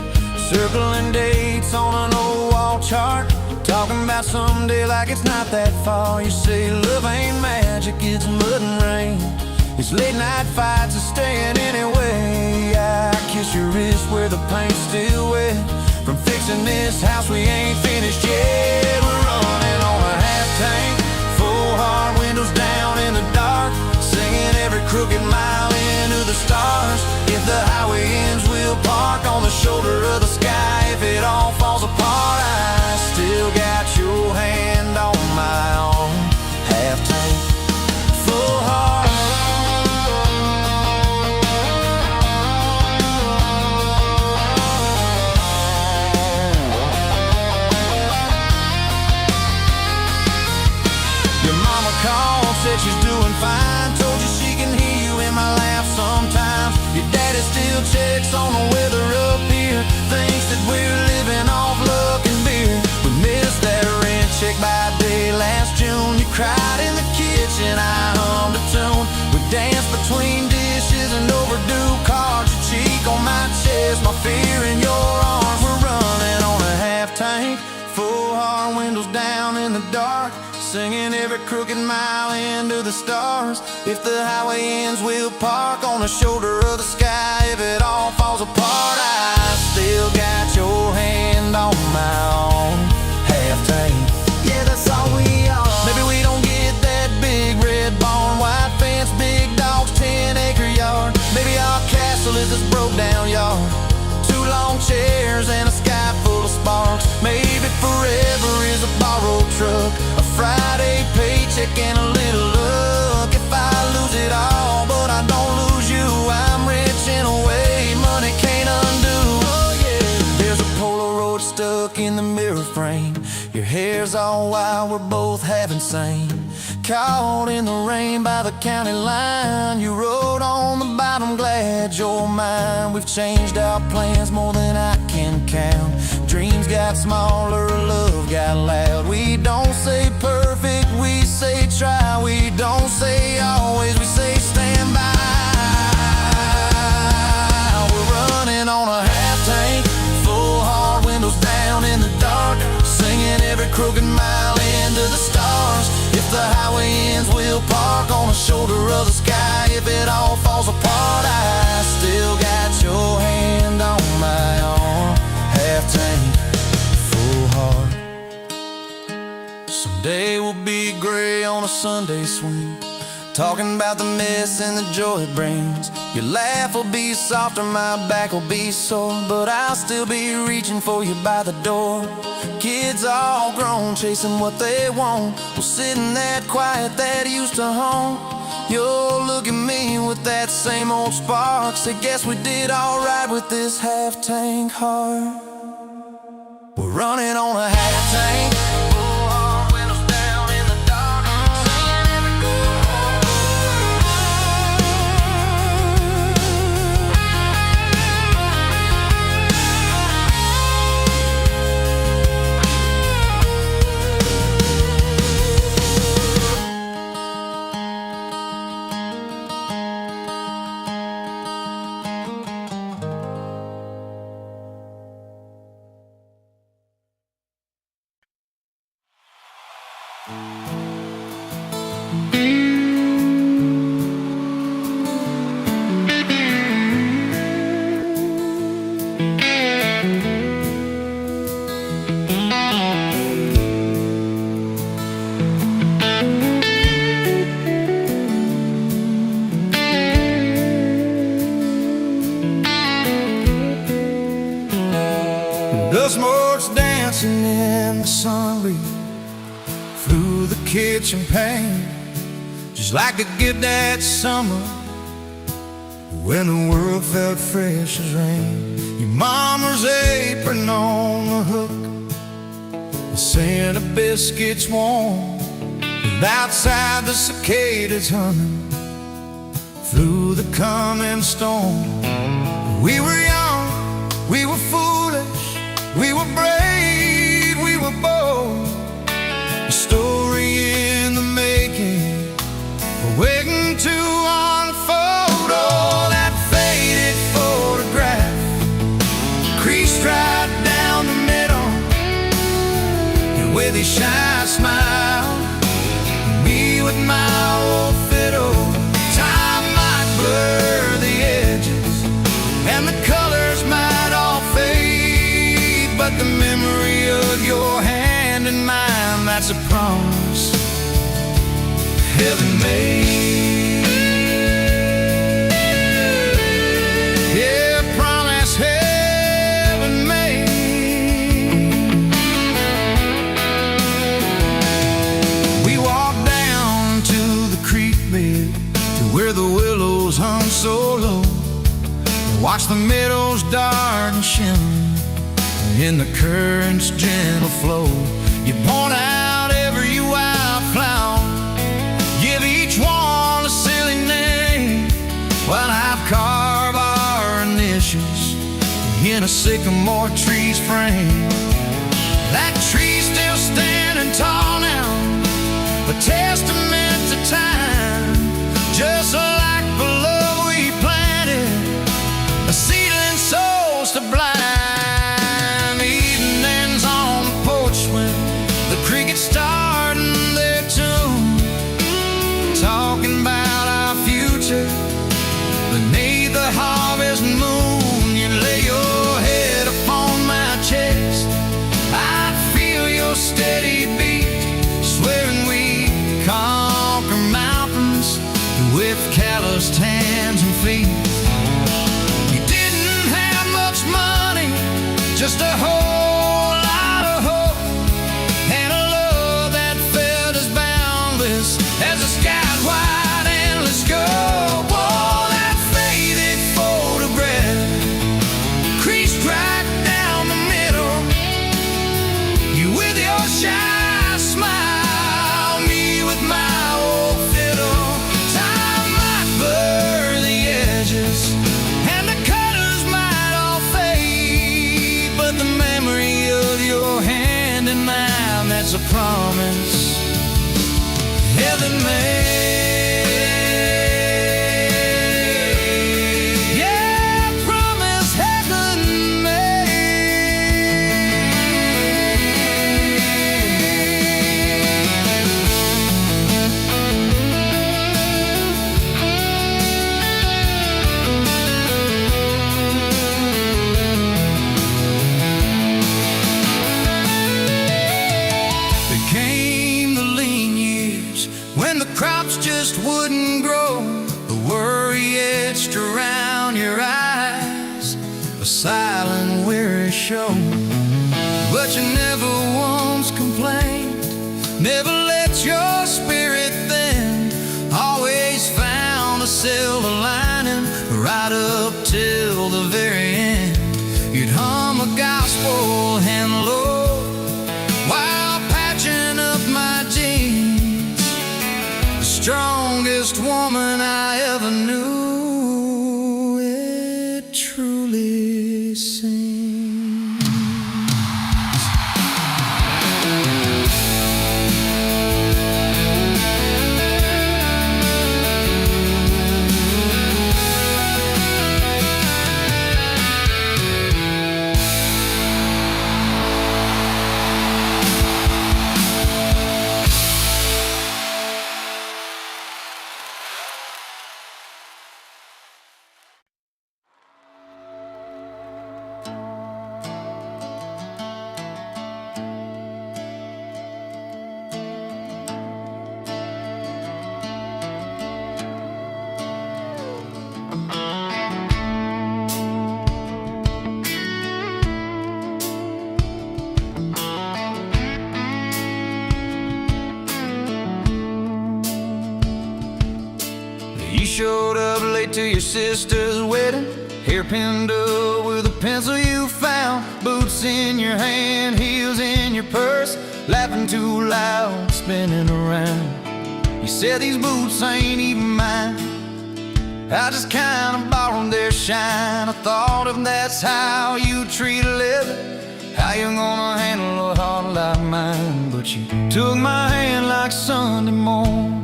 circling dates on an old wall chart, talking about someday like it's not that far. You say love ain't magic, it's mud and rain, it's late night fights and staying anyway. I kiss your wrist where the paint's still wet from fixing this house we ain't finished yet. We're running on a half tank, full hard windows down in the dark, singing every crooked mile into the stars. If the highway ends, we'll park on the shoulder of the sky. If it all falls apart, I still got your hand on my arm. Half tank, full heart. Your mama called, said she's doing fine, told you she can hear you in my laugh sometimes. Your daddy still checks on the weather up here, thinks that we're living off luck and beer. We missed that rent check by day last June. You cried in the kitchen, I hummed a tune. We danced between dishes and overdue cards. Your cheek on my chest, my fear in your arms. We're running on a half tank, full hard windows down in the dark, singing every crooked mile into the stars. If the highway ends, we'll park on the shoulder of the sky. If it all falls apart, I still got your hand on my arm. Half tank, yeah, that's all we are. Maybe we don't get that big red barn, white fence, big dogs, 10-acre yard. Maybe our castle is this broke down yard, 2 long chairs and a sky full of sparks. Maybe forever is a borrowed truck, a Friday paycheck and a little luck. If I lose it all, but I don't lose you, I'm rich in a way money can't undo. Oh yeah, there's a Polaroid stuck in the mirror frame. Your hair's all wild, we're both half insane. Caught in the rain by the county line, you wrote on the bottom, glad you're mine. We've changed our plans more than I can count. Dreams got smaller, love got loud. We don't say perfect, we say try. We don't say always, we say stand by. We're running on a half tank, full hard windows down in the dark, singing every crooked mile into the stars. If the highway ends, we'll park on the shoulder of the sky. If it all falls apart, I still got your hand on my arm. Half tank, full heart. Someday we'll be gray on a Sunday swing, talking about the mess and the joy it brings. Your laugh will be softer, my back will be sore, but I'll still be reaching for you by the door. Kids all grown, chasing what they want, we'll sit in that quiet that used to haunt. You'll look at me with that same old spark, say guess we did alright with this half tank heart. We're running on a half tank, full hard windows down in the dark, singing every Dust motes dancing in the sunlight through the kitchen pane, just like a gift that summer when the world felt fresh as rain. Your mama's apron on the hook, the scent of biscuits warm, and outside the cicadas humming through the coming storm. We were young, we were foolish, we were brave, we were bold. A story in the making, waiting to unfold. Oh, that faded photograph, creased right down the middle, and with his shy smile, me with my old fiddle. Time might blur the edges, and the colors might all fade, but the memory of your hand in mine, that's a promise heaven made. Yeah, a promise heaven made. We walked down to the creek bed, to where the willows hung so low, watch the meadows dart and shimmer in the current's gentle flow. You point out every wildflower, give each one a silly name, while I've carved our initials in a sycamore tree's frame. That tree's still standing tall now, a testament to time, just like the love we planted, a seedling souls to blind. Evenings on the porch when the crickets starting their tune, talking about our future beneath the harvest moon. You lay your head upon my chest, I'd feel your steady beat, swearing we conquer mountains with calloused hands and feet. You didn't have much money, just a whole lot of hope, and a love that felt as boundless as the sky's wide endless scope. Oh, that faded photograph, creased right down the middle, you with your shy smile, me with my old fiddle. Time might blur the edges, and the colors might all fade, but the memory of your hand in mine, that's a promise heaven made. Yeah, promise heaven made. There came the lean years when the crops just wouldn't grow, the worry etched around your eyes, a silent weary show. But you never once complained, never let your spirit thin, always found a silver lining right up till the very end. You'd hum a gospel hymn low while patching up my jeans, the strongest woman I ever knew, it truly seems. showed up late to your sister's wedding, hair pinned up with a pencil you found, boots in your hand, heels in your purse, laughing too loud, spinning around. You said these boots ain't even mine, I just kinda borrowed their shine. I thought if that's how you treat a living, how you gonna handle a heart like mine? But you took my hand like Sunday morning,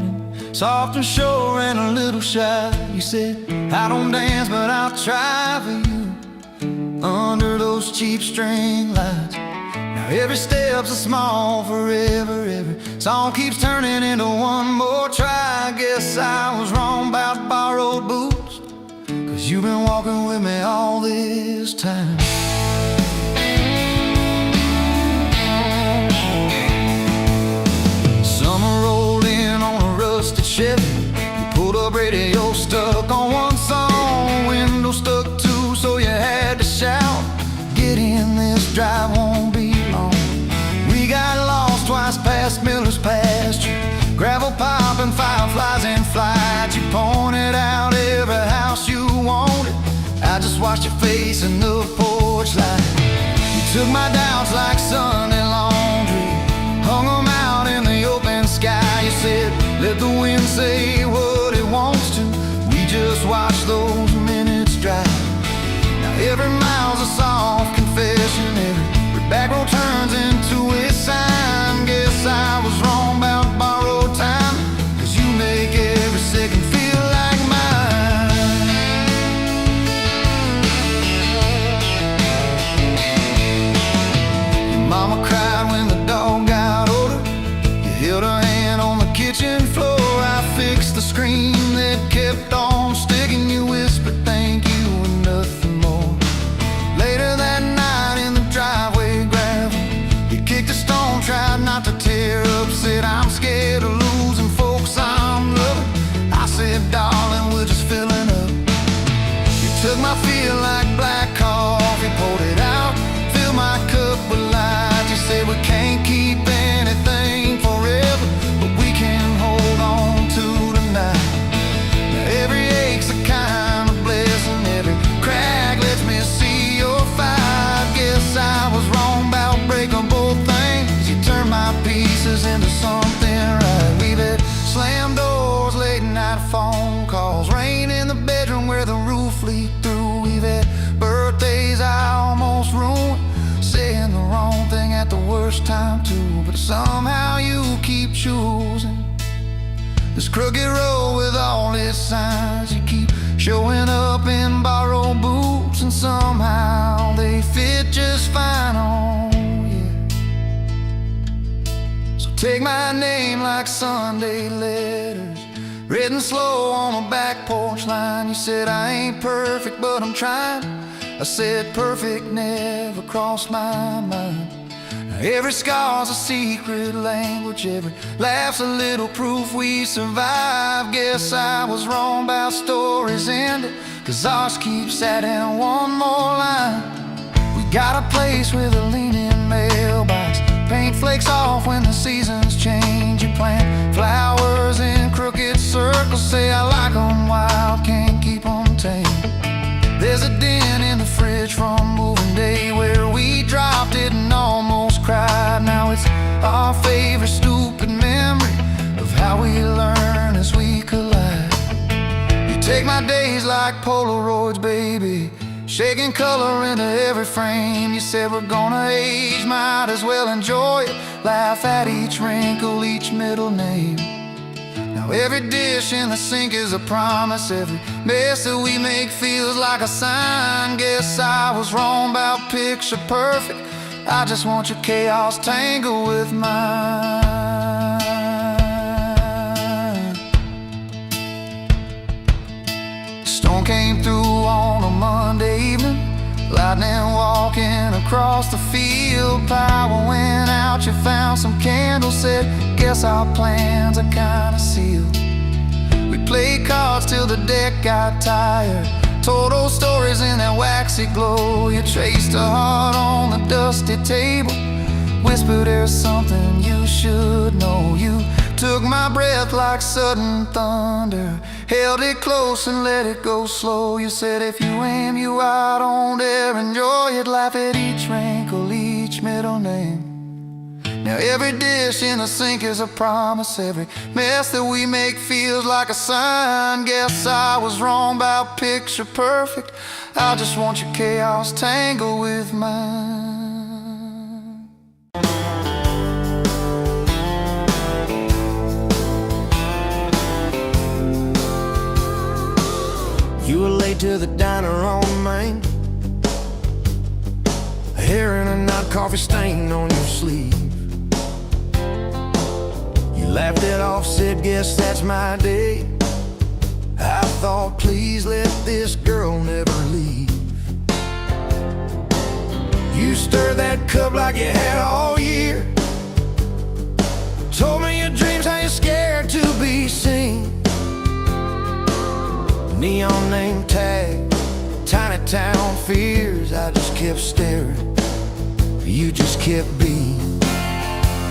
soft and sure and a little shy. You said, I don't dance but I'll try for you, under those cheap string lights. Now every step's a small forever, every song keeps turning into one more try. I guess I was wrong about borrowed boots, 'cause you've been walking with me all this time. Summer rolled in on a rusted Chevy, you pulled up, radio stuck on one song, window stuck too, so you had to shout, get in, this drive won't be long. We got lost twice past Miller's pasture, gravel popping, fireflies in flight. You pointed out every house you wanted, I just watched your face in the porch light. You took my doubts like Sunday laundry, hung them out in the open sky. You said, let the wind say what it wants to, we just watch those minutes drive. Now every mile's a soft confession, every back road turns into a sign. Guess I was wrong about borrowed time, 'cause you make every second feel like mine. Your mama cried when the dog got older, you held her hand on the kitchen floor. I fixed the screen that kept on sticking, you whispered thank you and nothing more. Later that night in the driveway gravel, you kicked a stone, tried not to tear up, said I'm scared of losing folks I'm loving. I said, darling, we're just filling up. You took my feel like black coffee, poured it out, filled my cup with light. You said we can't keep anything forever, but we can hold on to tonight. Now every ache's a kind of blessing, every crack lets me see your fight. Guess I was wrong about breaking both things, you turned my pieces into something right. We've had slam doors, late night phone calls, rain in the bedroom where the roof leaked through. We've had birthdays I almost ruined, saying the wrong thing at the worst time too. But somehow you keep choosing this crooked road with all its signs. You keep showing up in borrowed boots, and somehow they fit just fine on you. So take my name like Sunday letters, written slow on a back porch line. You said I ain't perfect but I'm trying, I said perfect never crossed my mind. Now every scar's a secret language, every laugh's a little proof we survived. Guess I was wrong about stories ending, 'cause ours keeps adding one more line. We got a place with a leaning mailbox, paint flakes off when the seasons change. You plant flowers in crooked circles, say I like 'em wild, can't keep 'em tame. There's a dent in the fridge from moving day where we dropped it and almost cried. Now it's our favorite stupid memory of how we learn as we collide. You take my days like Polaroids, baby, shaking color into every frame. You said we're gonna age, might as well enjoy it, laugh at each wrinkle, each middle name. Now every dish in the sink is a promise, every mess that we make feels like a sign. Guess I was wrong about picture perfect, I just want your chaos tangled with mine. Storm came through on a Monday evening, lightning walking across the field. Power went out, you found some candles, said guess our plans are kinda sealed. We played cards till the deck got tired, told old stories in that waxy glow. You traced a heart on the dusty table, whispered there's something you should know. You took my breath like sudden thunder, held it close and let it go slow. You said if you aim, you out on there, enjoy it, laugh at each wrinkle, each middle name. Now every dish in the sink is a promise, every mess that we make feels like a sign. Guess I was wrong about picture perfect, I just want your chaos tangled with mine. You were late to the diner on Main, hair in a knot, coffee stain on your sleeve. Laughed it off, said, guess that's my day. I thought, please let this girl never leave. You stirred that cup like you had all year, told me your dreams, how you're scared to be seen. Neon name tag, tiny town fears. I just kept staring, you just kept being.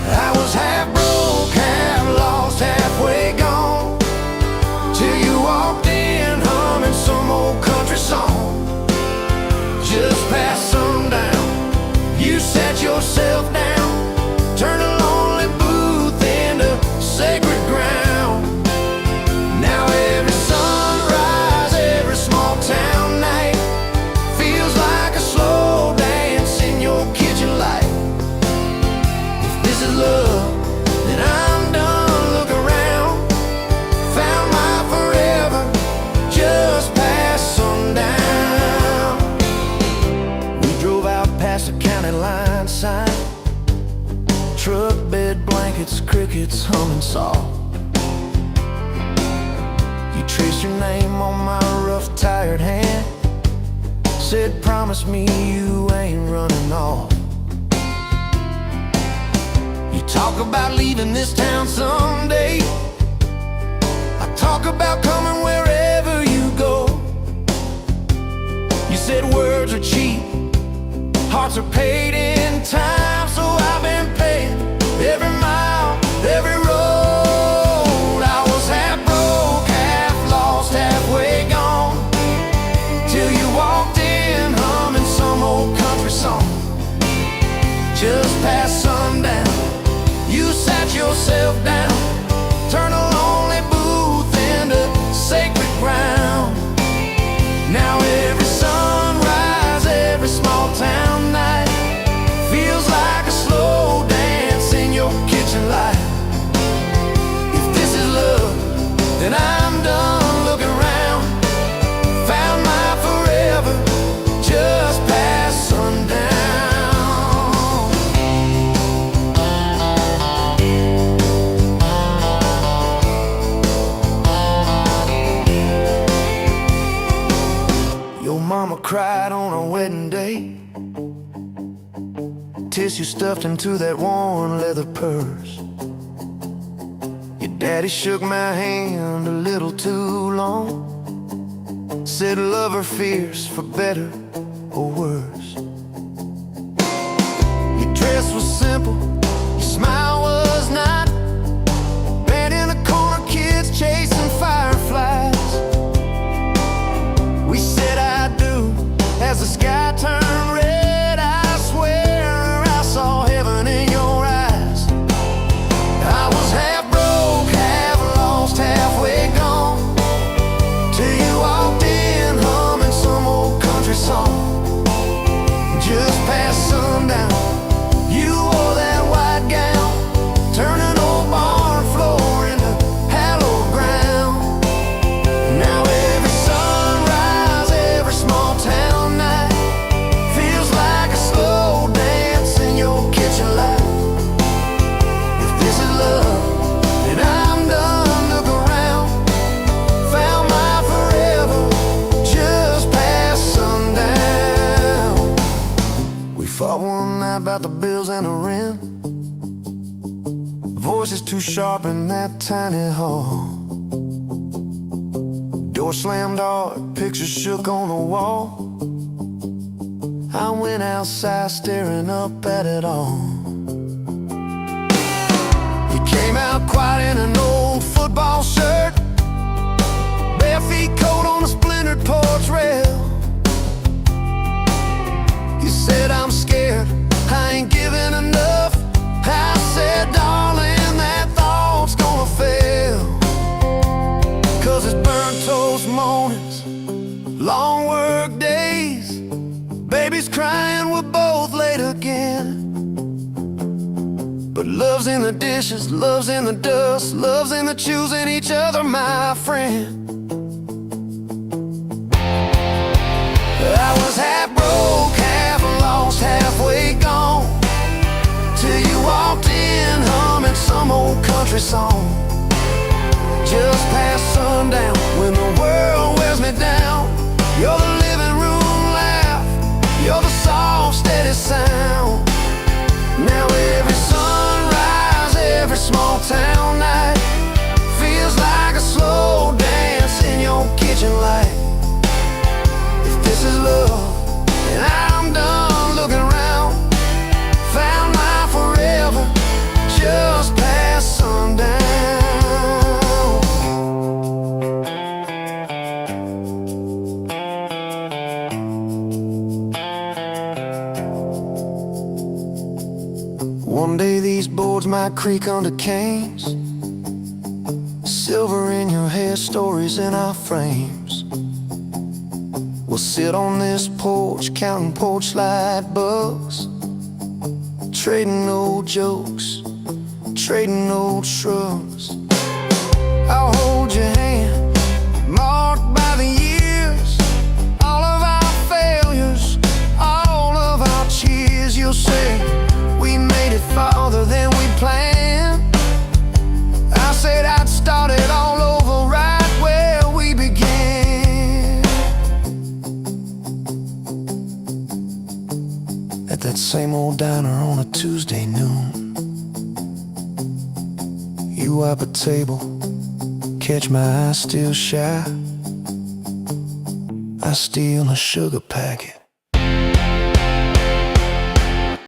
I was half broke, half lost, halfway gone, till you walked in humming some old country song. Just past sundown, you sat yourself down, turned a lonely booth into sacred ground. Now every sunrise, every small town night feels like a slow dance in your kitchen light. This is love, then I'm done. Look around, found my forever just past sundown. We drove out past the county line sign, truck bed, blankets, crickets humming soft. You traced your name on my rough, tired hand, said, promise me you ain't running off. Talk about leaving this town someday, I talk about coming wherever you go. You said words are cheap, hearts are paid in time, so I've been paying every mile, every road. I was half broke, half lost, halfway gone, till you walked in humming some old country song. Just past sundown, you sat yourself down, turned a lonely booth into sacred ground. Now every sunrise, every small town night feels like a slow dance in your kitchen light. If this is love, then I'm done. Looking around, found my forever just past sundown. Mama cried on our wedding day, tissue stuffed into that worn leather purse. Your daddy shook my hand a little too long, said love or fierce, for better or worse. Your dress was simple, your smile was not, band in the corner, kids chasing fireflies. We said I do as the sky turned red. I swear I saw heaven in your eyes. I was half broke, half lost, halfway gone, till you walked in humming some old country song. Just past sundown, you wore that white gown, turning old barn floor into hallowed ground. Now every sunrise, every small town night feels like a slow dance in your kitchen light. If this is love, then I'm done. Look around, found my forever just past sundown. We fought one night about the bills and the rent, voices too sharp in that tiny hall. Door slammed hard, pictures shook on the wall. I went outside staring up at it all. You came out quiet in an old football shirt, feet cold on a splintered porch rail. You said, I'm scared, I ain't giving enough. I said, darling, that thought's gonna fail. 'Cause it's burnt toast mornings, long work days, baby's crying, we're both late again. But love's in the dishes, love's in the dust, love's in the choosing each other, my friend. I was half broke, half lost, halfway gone, till you walked in humming some old country song. Just past sundown, when the world wears me down, you're the living room laugh, you're the soft, steady sound. Now every sunrise, every small town night feels like a slow dance in your kitchen light. If this is love, then I'm done looking around. Found my forever just past sundown. One day these boards might creak under canes, silver in your hair, stories in our frames. We'll sit on this porch, counting porch light bugs, trading old jokes, trading old shrugs. I'll hold your hand, marked by the years, all of our failures, all of our cheers. You'll say, we made it farther than we planned. I said I'd start it all over right where we began. At that same old diner on a Tuesday noon, you wipe a table, catch my eye still shy. I steal a sugar packet,